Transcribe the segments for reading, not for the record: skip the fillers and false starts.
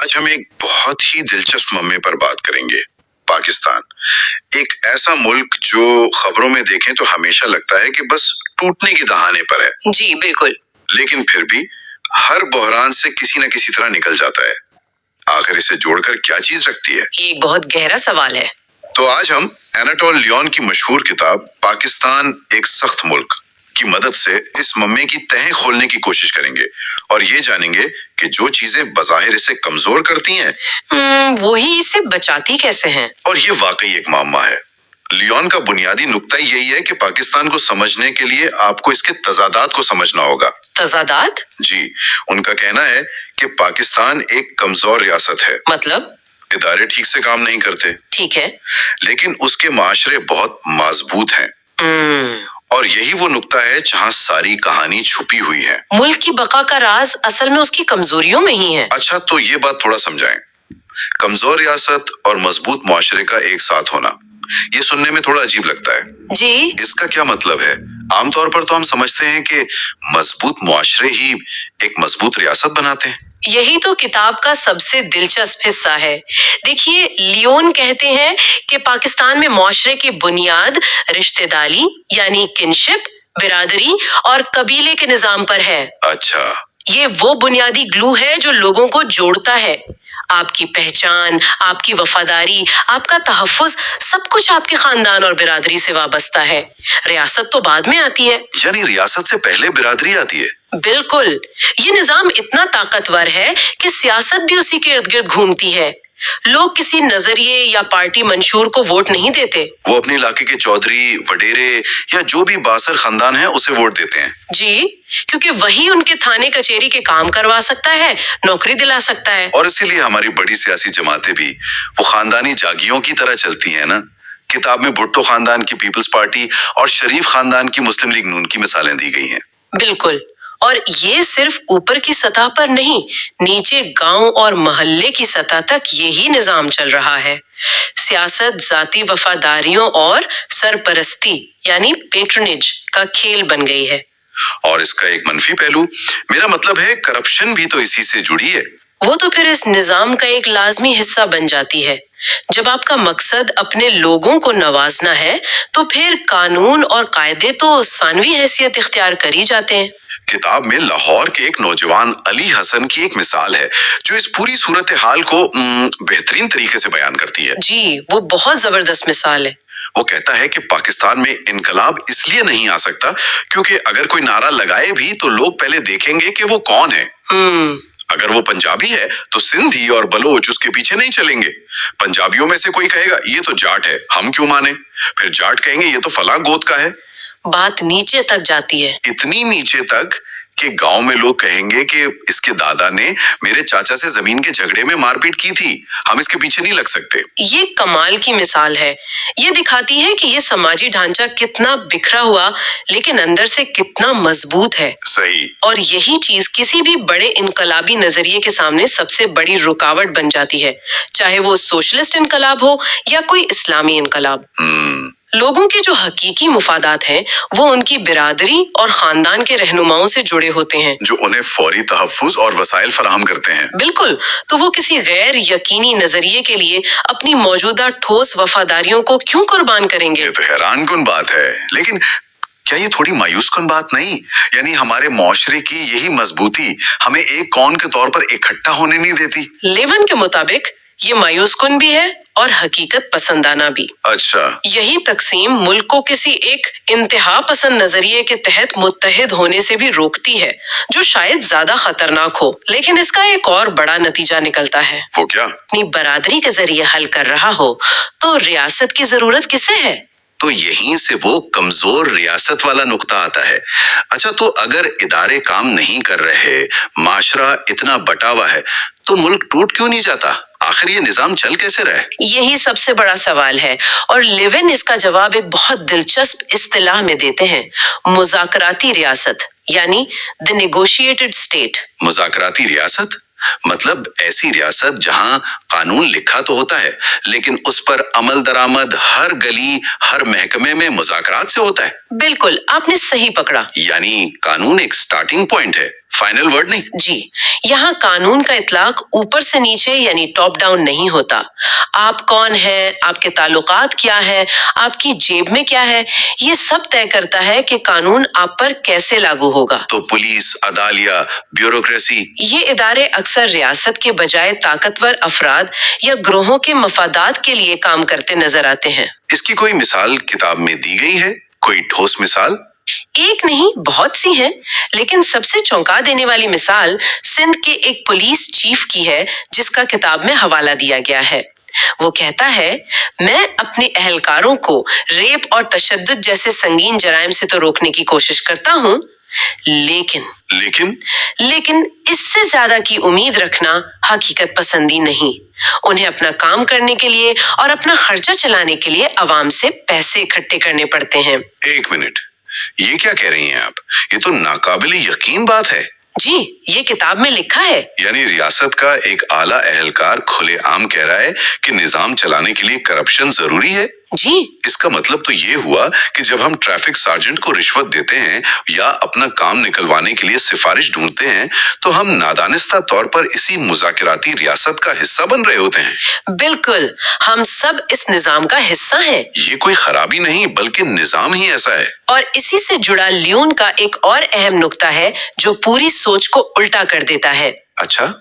آج ہم ایک بہت ہی دلچسپ ممے پر بات کریں گے۔ پاکستان ایک ایسا ملک جو خبروں میں دیکھیں تو ہمیشہ لگتا ہے کہ بس ٹوٹنے کی دہانے پر ہے۔ جی بالکل۔ لیکن پھر بھی ہر بحران سے کسی نہ کسی طرح نکل جاتا ہے۔ آخر اسے جوڑ کر کیا چیز رکھتی ہے؟ یہ ایک بہت گہرا سوال ہے۔ تو آج ہم ایناٹول لیون کی مشہور کتاب پاکستان ایک سخت ملک کی مدد سے اس ممے کی تہیں کھولنے کی کوشش کریں گے اور یہ جانیں گے کہ جو چیزیں بظاہر اسے کمزور کرتی ہیں وہی اسے بچاتی کیسے ہیں؟ اور یہ واقعی ایک معمہ ہے۔ لیون کا بنیادی نقطہ یہی ہے کہ پاکستان کو سمجھنے کے لیے آپ کو اس کے تضادات کو سمجھنا ہوگا۔ تضادات؟ جی، ان کا کہنا ہے کہ پاکستان ایک کمزور ریاست ہے۔ مطلب؟ ادارے ٹھیک سے کام نہیں کرتے، ٹھیک ہے، لیکن اس کے معاشرے بہت مضبوط ہیں۔ اور یہی وہ نقطہ ہے جہاں ساری کہانی چھپی ہوئی ہے۔ ملک کی بقا کا راز اصل میں اس کی کمزوریوں میں ہی ہے۔ اچھا، تو یہ بات تھوڑا سمجھائیں۔ کمزور ریاست اور مضبوط معاشرے کا ایک ساتھ ہونا، یہ سننے میں تھوڑا عجیب لگتا ہے۔ جی، اس کا کیا مطلب ہے؟ عام طور پر تو ہم سمجھتے ہیں کہ مضبوط معاشرے ہی ایک مضبوط ریاست بناتے ہیں۔ یہی تو کتاب کا سب سے دلچسپ حصہ ہے۔ دیکھیے، لیون کہتے ہیں کہ پاکستان میں معاشرے کی بنیاد رشتہ داری یعنی کنشپ، برادری اور قبیلے کے نظام پر ہے۔ اچھا، یہ وہ بنیادی گلو ہے جو لوگوں کو جوڑتا ہے۔ آپ کی پہچان، آپ کی وفاداری، آپ کا تحفظ، سب کچھ آپ کے خاندان اور برادری سے وابستہ ہے۔ ریاست تو بعد میں آتی ہے۔ یعنی ریاست سے پہلے برادری آتی ہے؟ بالکل۔ یہ نظام اتنا طاقتور ہے کہ سیاست بھی اسی کے ارد گرد گھومتی ہے۔ لوگ کسی نظریے یا پارٹی منشور کو ووٹ نہیں دیتے۔ وہ اپنے علاقے کے چودھری، وڈیرے یا جو بھی بااثر خاندان ہے اسے ووٹ دیتے ہیں۔ جی، کیونکہ وہی ان کے تھانے کچہری کے کام کروا سکتا ہے، نوکری دلا سکتا ہے۔ اور اسی لیے ہماری بڑی سیاسی جماعتیں بھی وہ خاندانی جاگیوں کی طرح چلتی ہیں نا۔ کتاب میں بھٹو خاندان کی پیپلز پارٹی اور شریف خاندان کی مسلم لیگ نون کی مثالیں دی گئی ہیں۔ بالکل، اور یہ صرف اوپر کی سطح پر نہیں، نیچے گاؤں اور محلے کی سطح تک یہی نظام چل رہا ہے۔ سیاست ذاتی وفاداریوں اور سرپرستی یعنی پیٹرنیج کا کھیل بن گئی ہے۔ اور اس کا ایک منفی پہلو، میرا مطلب ہے کرپشن بھی تو اسی سے جڑی ہے۔ وہ تو پھر اس نظام کا ایک لازمی حصہ بن جاتی ہے۔ جب آپ کا مقصد اپنے لوگوں کو نوازنا ہے تو پھر قانون اور قاعدے تو ثانوی حیثیت اختیار کر ہی جاتے ہیں۔ کتاب میں لاہور کے ایک نوجوان علی حسن کی ایک مثال ہے جو اس پوری صورتحال کو بہترین طریقے سے بیان کرتی ہے۔ جی، وہ بہت زبردست مثال ہے۔ وہ کہتا ہے کہ پاکستان میں انقلاب اس لیے نہیں آ سکتا کیونکہ اگر کوئی نعرہ لگائے بھی تو لوگ پہلے دیکھیں گے کہ وہ کون ہے۔ اگر وہ پنجابی ہے تو سندھی اور بلوچ اس کے پیچھے نہیں چلیں گے۔ پنجابیوں میں سے کوئی کہے گا یہ تو جاٹ ہے، ہم کیوں مانیں؟ پھر جاٹ کہیں گے یہ تو فلاں گوت کا ہے۔ بات نیچے تک جاتی ہے۔ اتنی نیچے تک کہ گاؤں میں لوگ کہیں گے کہ اس کے دادا نے میرے چاچا سے زمین کے جھگڑے میں مار پیٹ کی تھی، ہم اس کے پیچھے نہیں لگ سکتے۔ یہ کمال کی مثال ہے۔ یہ دکھاتی ہے کہ یہ سماجی ڈھانچہ کتنا بکھرا ہوا لیکن اندر سے کتنا مضبوط ہے۔ صحیح۔ اور یہی چیز کسی بھی بڑے انقلابی نظریے کے سامنے سب سے بڑی رکاوٹ بن جاتی ہے، چاہے وہ سوشلسٹ انقلاب ہو یا کوئی اسلامی انقلاب۔ لوگوں کے جو حقیقی مفادات ہیں وہ ان کی برادری اور خاندان کے رہنماؤں سے جڑے ہوتے ہیں، جو انہیں فوری تحفظ اور وسائل فراہم کرتے ہیں۔ بالکل، تو وہ کسی غیر یقینی نظریے کے لیے اپنی موجودہ ٹھوس وفاداریوں کو کیوں قربان کریں گے؟ یہ تو حیران کن بات ہے، لیکن کیا یہ تھوڑی مایوس کن بات نہیں؟ یعنی ہمارے معاشرے کی یہی مضبوطی ہمیں ایک قوم کے طور پر اکٹھا ہونے نہیں دیتی؟ لیون کے مطابق یہ مایوس کن بھی ہے اور حقیقت پسندانہ بھی۔ اچھا، یہی تقسیم ملک کو کسی ایک انتہا پسند نظریے کے تحت متحد ہونے سے بھی روکتی ہے، جو شاید زیادہ خطرناک ہو، لیکن اس کا ایک اور بڑا نتیجہ نکلتا ہے۔ وہ کیا؟ اپنی برادری کے ذریعے حل کر رہا ہو تو ریاست کی ضرورت کسے ہے؟ تو یہیں سے وہ کمزور ریاست والا نقطہ آتا ہے۔ اچھا، تو اگر ادارے کام نہیں کر رہے، معاشرہ اتنا بٹا ہوا ہے تو ملک ٹوٹ کیوں نہیں جاتا؟ آخر یہ نظام چل کیسے رہے؟ یہی سب سے بڑا سوال ہے، اور لیون اس کا جواب ایک بہت دلچسپ اصطلاح میں دیتے ہیں، مذاکراتی ریاست یعنی دی نیگوشیٹڈ اسٹیٹ۔ مذاکراتی ریاست مطلب ایسی ریاست جہاں قانون لکھا تو ہوتا ہے لیکن اس پر عمل درآمد ہر گلی، ہر محکمے میں مذاکرات سے ہوتا ہے۔ بالکل، آپ نے صحیح پکڑا۔ یعنی قانون ایک سٹارٹنگ پوائنٹ ہے، फाइनल वर्ड नहीं? जी, यहाँ कानून का इतलाक ऊपर से नीचे यानी टॉप डाउन नहीं होता। आप कौन हैं, आपके ताल्लुकात क्या है, आपकी जेब में क्या है, ये सब तय करता है कि कानून आप पर कैसे लागू होगा। तो पुलिस, अदालिया, ब्यूरोक्रेसी, ये इदारे अक्सर रियासत के बजाय ताकतवर अफराद या ग्रोहों के मफादात के लिए काम करते नजर आते हैं। इसकी कोई मिसाल किताब में दी गई है? कोई ठोस मिसाल? एक नहीं, बहुत सी हैं, लेकिन सबसे चौंका देने वाली मिसाल सिंध के एक पुलिस चीफ की है, जिसका किताब में हवाला दिया गया है। वो कहता है, मैं अपने अहलकारों को रेप और तशद्दुद जैसे संगीन जराइम से तो रोकने की कोशिश करता हूँ, लेकिन इससे ज्यादा की उम्मीद रखना हकीकत पसंदी नहीं। उन्हें अपना काम करने के लिए और अपना खर्चा चलाने के लिए अवाम से पैसे इकट्ठे करने पड़ते हैं। एक मिनट, ये क्या कह रही हैं आप? ये तो नाकाबिले यकीन बात है। जी, ये किताब में लिखा है। यानी रियासत का एक आला अहलकार खुलेआम कह रहा है कि निजाम चलाने के लिए करप्शन जरूरी है। जी, इसका मतलब तो ये हुआ कि जब हम ट्रैफिक सार्जेंट को रिश्वत देते हैं या अपना काम निकलवाने के लिए सिफारिश ढूंढते हैं, तो हम नादानिस्ता तौर पर इसी मुज़ाकिराती रियासत का हिस्सा बन रहे होते हैं। बिल्कुल, हम सब इस निजाम का हिस्सा हैं। ये कोई खराबी नहीं, बल्कि निजाम ही ऐसा है। और इसी से जुड़ा लियोन का एक और अहम नुक्ता है जो पूरी सोच को उल्टा कर देता है। अच्छा?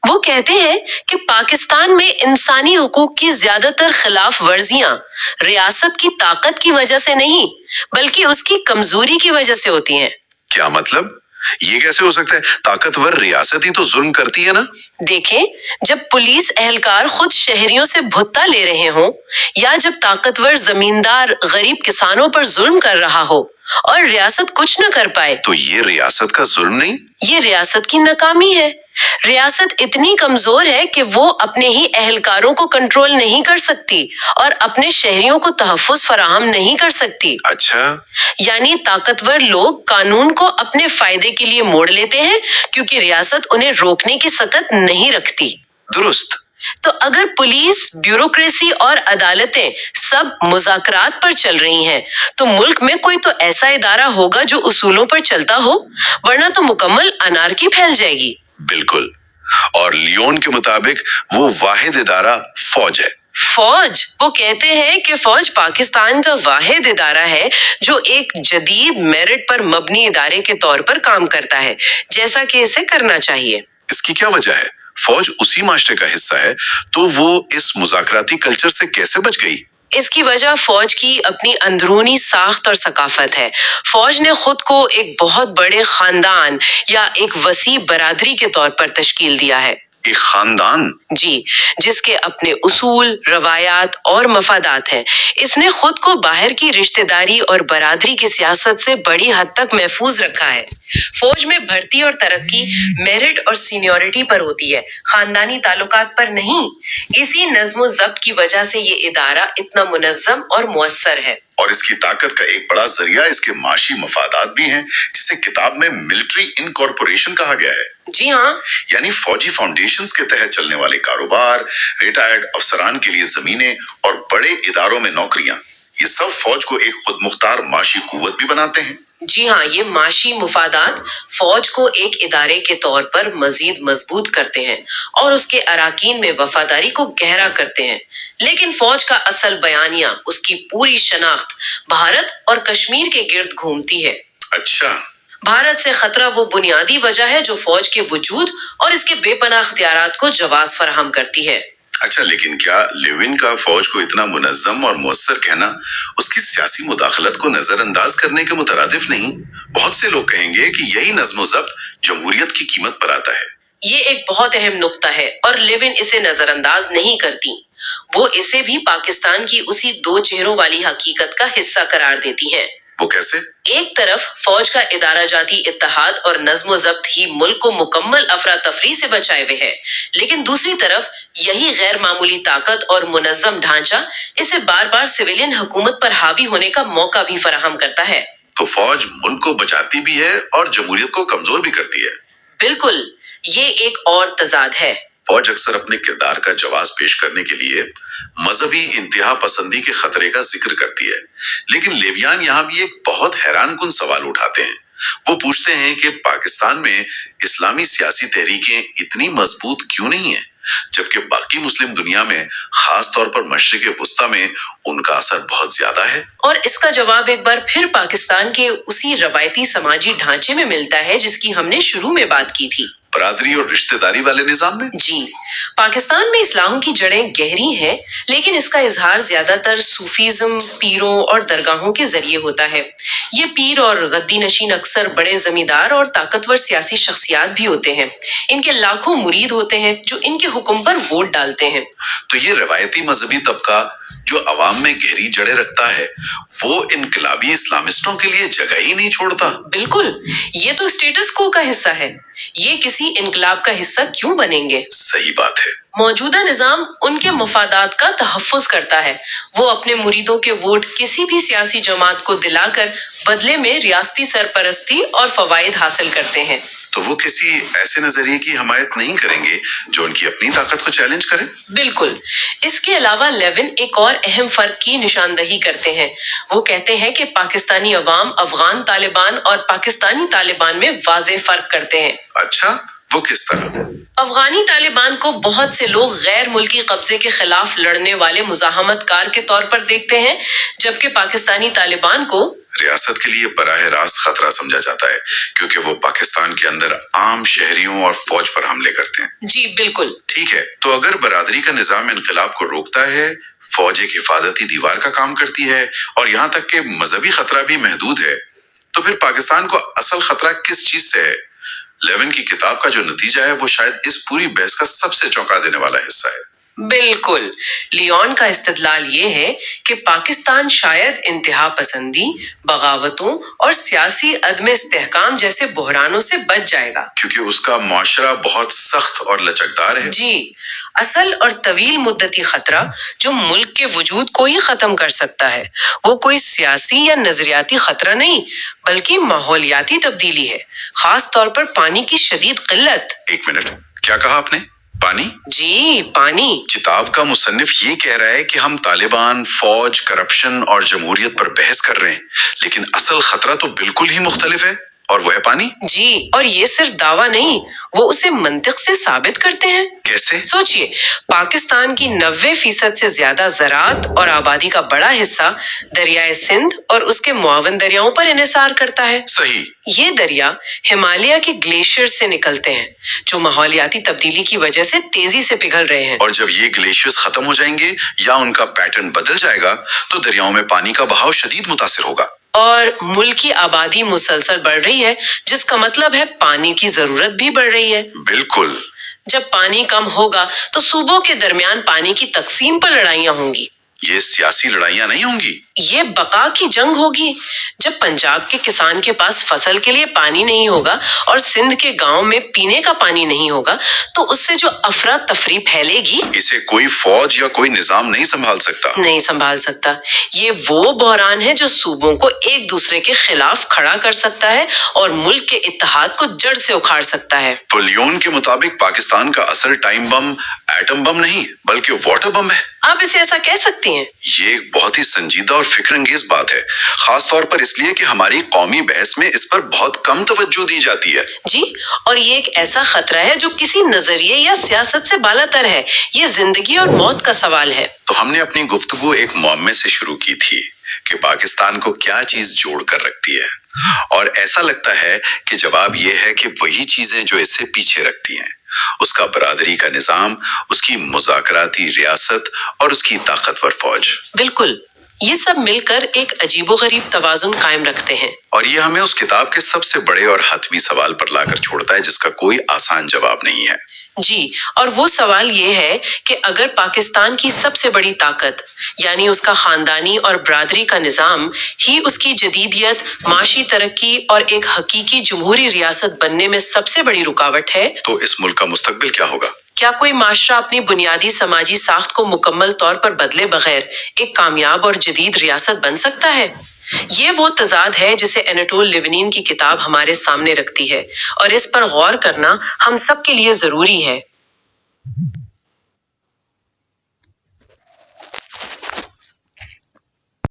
वो कहते हैं कि पाकिस्तान में इंसानी हुकूक की ज्यादातर खिलाफ वर्जियां रियासत की ताकत की वजह से नहीं, बल्कि उसकी कमजोरी की वजह से होती हैं। क्या मतलब? ये कैसे हो सकता है? ताकतवर रियासत ही तो जुल्म करती है ना? देखें, जब पुलिस एहलकार खुद शहरियों से भुत्ता ले रहे हों, या जब ताकतवर जमींदार गरीब किसानों पर जुल्म कर रहा हो और रियासत कुछ न कर पाए, तो ये रियासत का जुल्म नहीं, ये रियासत की नाकामी है। रियासत इतनी कमजोर है कि वो अपने ही एहलकारों को कंट्रोल नहीं कर सकती और अपने शहरियों को तहफ्फुज फराहम नहीं कर सकती। अच्छा, यानी ताकतवर लोग कानून को अपने फायदे के लिए मोड़ लेते हैं, क्योंकि रियासत उन्हें रोकने की सकत नहीं रखती। दुरुस्त। तो अगर पुलिस, ब्यूरोक्रेसी और अदालतें सब मुज़ाकरात पर चल रही हैं, तो मुल्क में कोई तो ऐसा इदारा होगा जो उसूलों पर चलता हो, वरना तो मुकम्मल अनारकी फैल जाएगी। बिल्कुल। और लियोन के मुताबिक वो वाहिद इदारा फौज है। फौज? वो कहते हैं कि फौज पाकिस्तान का वाहिद इदारा है जो एक जदीद मेरिट पर मबनी इदारे के तौर पर काम करता है, जैसा कि इसे करना चाहिए। इसकी क्या वजह है? फौज उसी माशरे का हिस्सा है, तो वो इस मुज़ाकराती कल्चर से कैसे बच गई? इसकी वजह फौज की अपनी अंदरूनी साख्त और सकाफत है। फौज ने खुद को एक बहुत बड़े खानदान या एक वसी बरादरी के तौर पर तश्कील दिया है। एक खानदान? जी, जिसके अपने उसूल, रवायात और मफादात हैं। इसने खुद को बाहर की रिश्तेदारी और बरादरी की सियासत से बड़ी हद तक महफूज रखा है। फौज में भर्ती और तरक्की मेरिट और सीनियरिटी पर होती है, खानदानी ताल्लुकात पर नहीं। इसी नज़्म ज़ब्त की वजह से ये इदारा इतना मुनज़्ज़म और मुअस्सर है। और इसकी ताकत का एक बड़ा जरिया इसके माशी मफादात भी हैं, जिसे किताब में मिलिट्री इनकॉर्पोरेशन कहा गया है। जी हाँ, यानी फौजी फाउंडेशंस के तहत चलने वाले कारोबार, रिटायर्ड अफसरान के लिए जमीनें और बड़े इदारों में नौकरियां, ये सब फौज को एक खुद मुख्तार माशी कुव्वत भी बनाते हैं। जी हाँ, ये माशी मुफादात फौज को एक इदारे के तौर पर मजीद मजबूत करते हैं और उसके अराकीन में वफादारी को गहरा करते हैं। लेकिन फौज का असल बयानिया, उसकी पूरी शनाख्त भारत और कश्मीर के गिर्द घूमती है। अच्छा, भारत से खतरा वो बुनियादी वजह है जो फौज के वजूद और इसके बेपनाह इख्तियारात को जवाब फराहम करती है। अच्छा, लेकिन क्या लेविन का फौज को इतना मुनज़्ज़म और मुअस्सर कहना उसकी सियासी मुदाखलत को नजरअंदाज करने के मुतरादिफ नहीं? बहुत से लोग कहेंगे कि यही नज़्म-ओ-ज़ब्त जमहूरियत की कीमत पर आता है। ये एक बहुत अहम नुक्ता है और लेविन इसे नजरअंदाज नहीं करती। वो इसे भी पाकिस्तान की उसी दो चेहरों वाली हकीकत का हिस्सा करार देती हैं। वो कैसे? एक तरफ फौज का इदारा जाती इत्तेहाद और नज़्म ज़ब्त ही मुल्क को मुकम्मल अफरा तफरी से बचाए हुए है, लेकिन दूसरी तरफ यही गैर मामूली ताकत और मुनज़्ज़म ढांचा इसे बार बार सिविलियन हुकूमत पर हावी होने का मौका भी फराहम करता है। तो फौज मुल्क को बचाती भी है और जमहूरियत को कमजोर भी करती है। बिल्कुल, ये एक और तजाद है। फौज अक्सर अपने किरदार का जवाब पेश करने के लिए मजहबी इंतहा पसंदी के खतरे का जिक्र करती है, लेकिन लेवियान यहाँ भी एक बहुत हैरान कुन सवाल उठाते हैं। वो पूछते हैं कि पाकिस्तान में इस्लामी सियासी तहरीकें इतनी मजबूत क्यों नहीं है, जबकि बाकी मुस्लिम दुनिया में, खास तौर पर मशरिक़ वुस्ता में उनका असर बहुत ज्यादा है। और इसका जवाब एक बार फिर पाकिस्तान के उसी रवायती समाजी ढांचे में मिलता है जिसकी हमने शुरू में बात की थी, बरादरी और रिश्तेदारी वाले निजाम में। जी, पाकिस्तान में इस्लाम की जड़ें गहरी हैं, लेकिन इसका इजहार ज्यादातर सूफीज्म, पीरों और दरगाहों के जरिए होता है। ये पीर और गद्दी नशीन अक्सर बड़े जमींदार और ताकतवर सियासी शख्सियात भी होते हैं। इनके लाखों मुरीद होते हैं जो इनके हुक्म पर वोट डालते हैं। तो ये रवायती मजहबी तबका जो अवाम में गहरी जड़ें रखता है, वो इनकलाबी इस्लामिस्टों के लिए जगह ही नहीं छोड़ता। बिल्कुल, ये तो स्टेटस को का हिस्सा है। ये किसी इनकलाब का हिस्सा क्यों बनेंगे? सही बात है। मौजूदा निजाम उनके मफादात का तहफ्फुज करता है। वो अपने मुरीदों के वोट किसी भी सियासी जमात को दिलाकर बदले में रियासती सरपरस्ती और फवाइद हासिल करते हैं। तो वो किसी ऐसे नजरिए की हमायत नहीं करेंगे जो उनकी अपनी ताकत को चैलेंज करे? बिल्कुल। इसके अलावा लेविन एक और अहम फर्क की निशानदही करते हैं। वो कहते हैं कि पाकिस्तानी अवाम अफगान तालिबान और पाकिस्तानी तालिबान में वाज़ेह फर्क करते हैं। अच्छा, वो किस तरह? अफगानी तालिबान को बहुत से लोग गैर मुल्की कब्जे के खिलाफ लड़ने वाले मुजाहमतकार के तौर पर देखते हैं, जबकि पाकिस्तानी तालिबान को रियासत के लिए बराह रास्त खतरा समझा जाता है, क्योंकि वो पाकिस्तान के अंदर आम शहरियों और फौज पर हमले करते हैं। जी बिल्कुल। ठीक है, तो अगर बरादरी का निजाम इनकलाब को रोकता है, फौज एक हिफाजती दीवार का काम करती है और यहाँ तक कि मजहबी खतरा भी महदूद है, तो फिर पाकिस्तान को असल खतरा किस चीज से है? लेविन की किताब का जो नतीजा है वो शायद इस पूरी बहस का सबसे चौंका देने वाला हिस्सा है। बिल्कुल। लियोन का इस्तिदलाल ये है कि पाकिस्तान शायद इंतहा पसंदी, बगावतों और सियासी अदम इस्तेहकाम जैसे बहरानों से बच जाएगा, क्योंकि उसका मुआशरा बहुत सख्त और लचकदार है। जी, असल और तवील मुद्दती खतरा जो मुल्क के वजूद को ही खत्म कर सकता है, वो कोई सियासी या नजरियाती खतरा नहीं, बल्कि माहौलियाती तब्दीली है, खास तौर पर पानी की शदीद किल्लत। एक मिनट, क्या कहा आपने? पानी? जी, पानी। किताब का मुसन्निफ ये कह रहा है कि हम तालिबान, फौज, करप्शन और जमहूरियत पर बहस कर रहे हैं, लेकिन असल खतरा तो बिल्कुल ही मुख्तलिफ है, और वह है पानी। जी, और ये सिर्फ दावा नहीं, वो उसे मंतिक से साबित करते हैं। कैसे? सोचिए, पाकिस्तान की 90% से ज्यादा ज़राअत और आबादी का बड़ा हिस्सा दरियाए सिंध और उसके मुआवन दरियाओं पर इन्हिसार करता है। सही। ये दरिया हिमालय के ग्लेशियर से निकलते हैं, जो माहौलियाती तब्दीली की वजह से तेजी से पिघल रहे हैं। और जब ये ग्लेशियर्स खत्म हो जाएंगे या उनका पैटर्न बदल जाएगा, तो दरियाओं में पानी का बहाव शदीद मुतासिर होगा। और मुल्क की आबादी मुसलसल बढ़ रही है, जिसका मतलब है पानी की जरूरत भी बढ़ रही है। बिल्कुल। जब पानी कम होगा तो सूबों के दरमियान पानी की तकसीम पर लड़ाइयां होंगी। ये सियासी लड़ाइयां नहीं होंगी, ये बका की जंग होगी। जब पंजाब के किसान के पास फसल के लिए पानी नहीं होगा और सिंध के गांव में पीने का पानी नहीं होगा, तो उससे जो अफरा तफरी फैलेगी, इसे कोई फौज या कोई निजाम नहीं संभाल सकता। ये वो बहरान है जो सूबों को एक दूसरे के खिलाफ खड़ा कर सकता है और मुल्क के इत्तेहाद को जड़ से उखाड़ सकता है। तो लियोन के मुताबिक पाकिस्तान का असर टाइम बम, एटम बम नहीं, बल्कि वाटर बम है। आप इसे ऐसा कह सकती हैं। ये एक बहुत ही संजीदा और फिक्रंगेज बात है, खास तौर पर इसलिए कि हमारी कौमी बहस में इस पर बहुत कम तवज्जो दी जाती है। जी, और ये एक ऐसा खतरा है जो किसी नजरिए या सियासत से बालातर है। ये जिंदगी और मौत का सवाल है। तो हमने अपनी गुफ्तगू एक मुअम्मे से शुरू की थी कि पाकिस्तान को क्या चीज जोड़ कर रखती है, और ऐसा लगता है कि जवाब ये है कि वही चीजें जो इससे पीछे रखती हैं, उसका बरादरी का निजाम, उसकी मुज़ाकराती रियासत और उसकी ताकतवर फौज। बिल्कुल, ये सब मिलकर एक अजीबोगरीब तवाजुन कायम रखते हैं। और ये हमें उस किताब के सबसे बड़े और हतमी सवाल पर लाकर छोड़ता है, जिसका कोई आसान जवाब नहीं है। जी, और वो सवाल ये है कि अगर पाकिस्तान की सबसे बड़ी ताकत यानी उसका खानदानी और बरादरी का निजाम ही उसकी जदीदियत, माशी तरक्की और एक हकीकी जमहूरी रियासत बनने में सबसे बड़ी रुकावट है, तो इस मुल्क का मुस्तकबिल क्या होगा? क्या कोई माशरा अपनी बुनियादी समाजी साख्त को मुकम्मल तौर पर बदले बगैर एक कामयाब और जदीद रियासत बन सकता है? ये वो तजाद है जिसे एनाटोल लिवनीन की किताब हमारे सामने रखती है, और इस पर गौर करना हम सब के लिए जरूरी है।